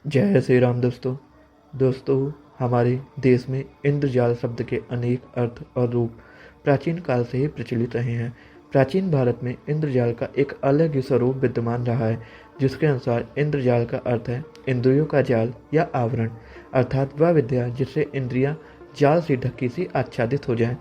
जय श्री राम दोस्तों। हमारे देश में इंद्रजाल शब्द के अनेक अर्थ और रूप प्राचीन काल से ही प्रचलित रहे हैं। प्राचीन भारत में इंद्रजाल का एक अलग ही स्वरूप विद्यमान रहा है, जिसके अनुसार इंद्रजाल का अर्थ है इंद्रियों का जाल या आवरण, अर्थात वह विद्या जिससे इंद्रियां जाल से ढकी सी आच्छादित हो जाएं।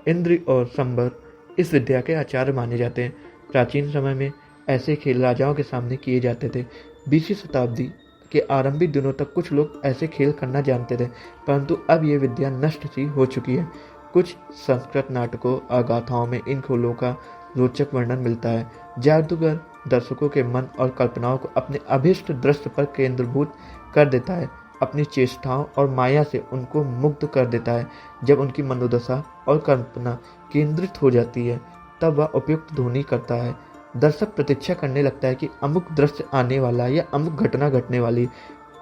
इंद्र और संबर इस विद्या के आचार्य माने जाते हैं। प्राचीन समय में ऐसे खेल राजाओं के सामने किए जाते थे। 20वीं शताब्दी के आरंभिक दिनों तक कुछ लोग ऐसे खेल करना जानते थे, परंतु अब ये विद्या नष्ट सी हो चुकी है। कुछ संस्कृत नाटकों और गाथाओं में इन खेलों का रोचक वर्णन मिलता है। जादूगर दर्शकों के मन और कल्पनाओं को अपने अभीष्ट दृश्य पर केंद्रीभूत कर देता है, अपनी चेष्टाओं और माया से उनको मुग्ध कर देता है। जब उनकी मनोदशा और कल्पना केंद्रित हो जाती है, तब वह उपयुक्त ध्वनि करता है। दर्शक प्रतीक्षा करने लगता है कि अमुक दृश्य आने वाला या अमुक घटना घटने वाली।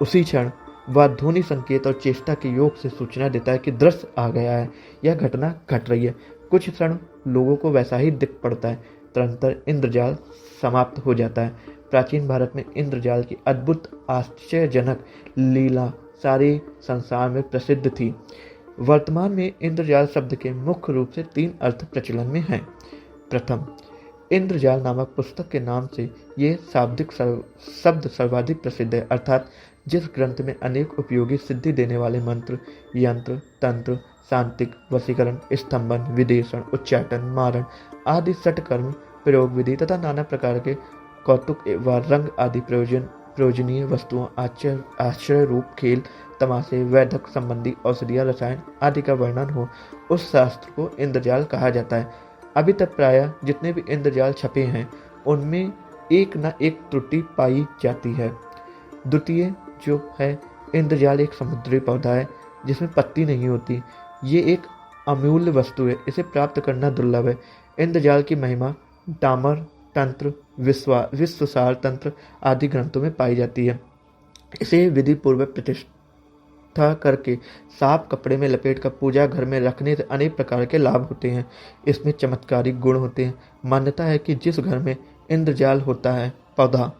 उसी क्षण वह ध्वनि संकेत और चेष्टा के योग से सूचना देता है कि दृश्य आ गया है या घटना घट रही है। कुछ क्षण लोगों को वैसा ही दिख पड़ता है, तुरंत इंद्रजाल समाप्त हो जाता है। प्राचीन भारत में इंद्रजाल की अद्भुत आश्चर्यजनक लीला सारे संसार में प्रसिद्ध थी। वर्तमान में इंद्रजाल शब्द के मुख्य रूप से 3 अर्थ प्रचलन में हैं। प्रथम, इंद्रजाल नामक पुस्तक के नाम से ये शाब्दिक शब्द सर्वाधिक प्रसिद्ध है, अर्थात जिस ग्रंथ में अनेक उपयोगी सिद्धि देने वाले मंत्र, यंत्र, तंत्र, शांतिक, वशीकरण, स्तंभन, विदेशन, उच्चाटन, मारण आदि षटकर्म प्रयोग विधि तथा नाना प्रकार के कौतुक व रंग आदि प्रयोजनीय वस्तुओं, आश्चर्य रूप खेल, तमाशे, वैद्यक संबंधी औषधिया, रसायन आदि का वर्णन हो, उस शास्त्र को इंद्रजाल कहा जाता है। अभी तक प्रायः जितने भी इंद्रजाल छपे हैं, उनमें एक न एक त्रुटि पाई जाती है। द्वितीय जो है, इंद्रजाल एक समुद्री पौधा है जिसमें पत्ती नहीं होती। ये एक अमूल्य वस्तु है, इसे प्राप्त करना दुर्लभ है। इंद्रजाल की महिमा डामर तंत्र, विश्वसार तंत्र आदि ग्रंथों में पाई जाती है। इसे विधि पूर्वक प्रतिष्ठा करके साफ कपड़े में लपेट कर पूजा घर में रखने से अनेक प्रकार के लाभ होते हैं। इसमें चमत्कारिक गुण होते हैं। मान्यता है कि जिस घर में इंद्रजाल होता है पौधा,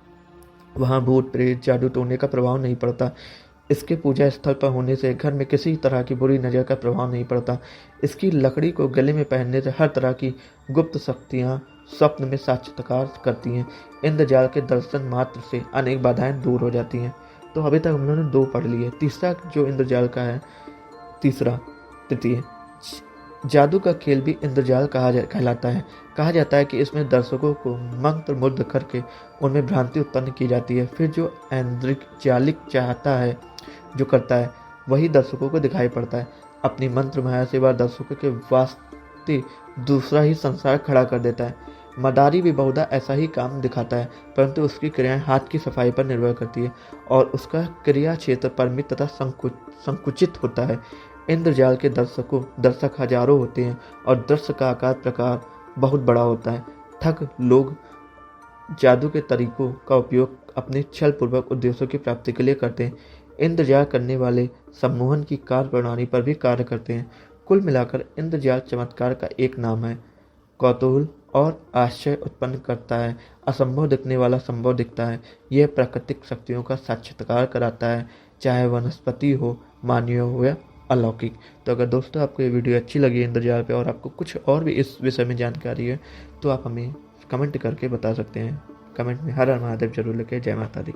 वहाँ भूत प्रेत जादू टोने का प्रभाव नहीं पड़ता। इसके पूजा स्थल पर होने से घर में किसी तरह की बुरी नज़र का प्रभाव नहीं पड़ता। इसकी लकड़ी को गले में पहनने से हर तरह की गुप्त शक्तियाँ स्वप्न में साक्षात्कार करती हैं। इंद्रजाल के दर्शन मात्र से अनेक बाधाएं दूर हो जाती हैं। तो अभी तक हम लोगों ने 2 पढ़ लिए। तीसरा जो इंद्रजाल का है, तृतीय जादू का खेल भी इंद्रजाल कहलाता है। कहा जाता है कि इसमें दर्शकों को मंत्र मुग्ध करके उनमें भ्रांति उत्पन्न की जाती है। फिर जो इंद्रजालिक चाहता है, जो करता है, वही दर्शकों को दिखाई पड़ता है। अपनी मंत्र माया से वह दर्शकों के वास्ते दूसरा ही संसार खड़ा कर देता है। मदारी भी बहुधा ऐसा ही काम दिखाता है, परंतु उसकी क्रियाएं हाथ की सफाई पर निर्भर करती है और उसका क्रिया क्षेत्र परिमित तथा संकुचित होता है। इंद्रजाल के दर्शक हजारों होते हैं और दृश्य का आकार प्रकार बहुत बड़ा होता है। ठग लोग जादू के तरीकों का उपयोग अपने छल पूर्वक उद्देश्यों की प्राप्ति के लिए करते हैं। इंद्रजाल करने वाले सम्मोहन की कार्य प्रणाली पर भी कार्य करते हैं। कुल मिलाकर इंद्रजाल चमत्कार का एक नाम है। कौतूहल और आश्चर्य उत्पन्न करता है। असंभव दिखने वाला संभव दिखता है। यह प्राकृतिक शक्तियों का साक्षात्कार कराता है, चाहे वनस्पति हो, मानवीय हो या अलौकिक। तो अगर दोस्तों आपको ये वीडियो अच्छी लगी इंद्रजाल पे और आपको कुछ और भी इस विषय में जानकारी है, तो आप हमें कमेंट करके बता सकते हैं। कमेंट में हर हर महादेव जरूर लिखें। जय माता दी।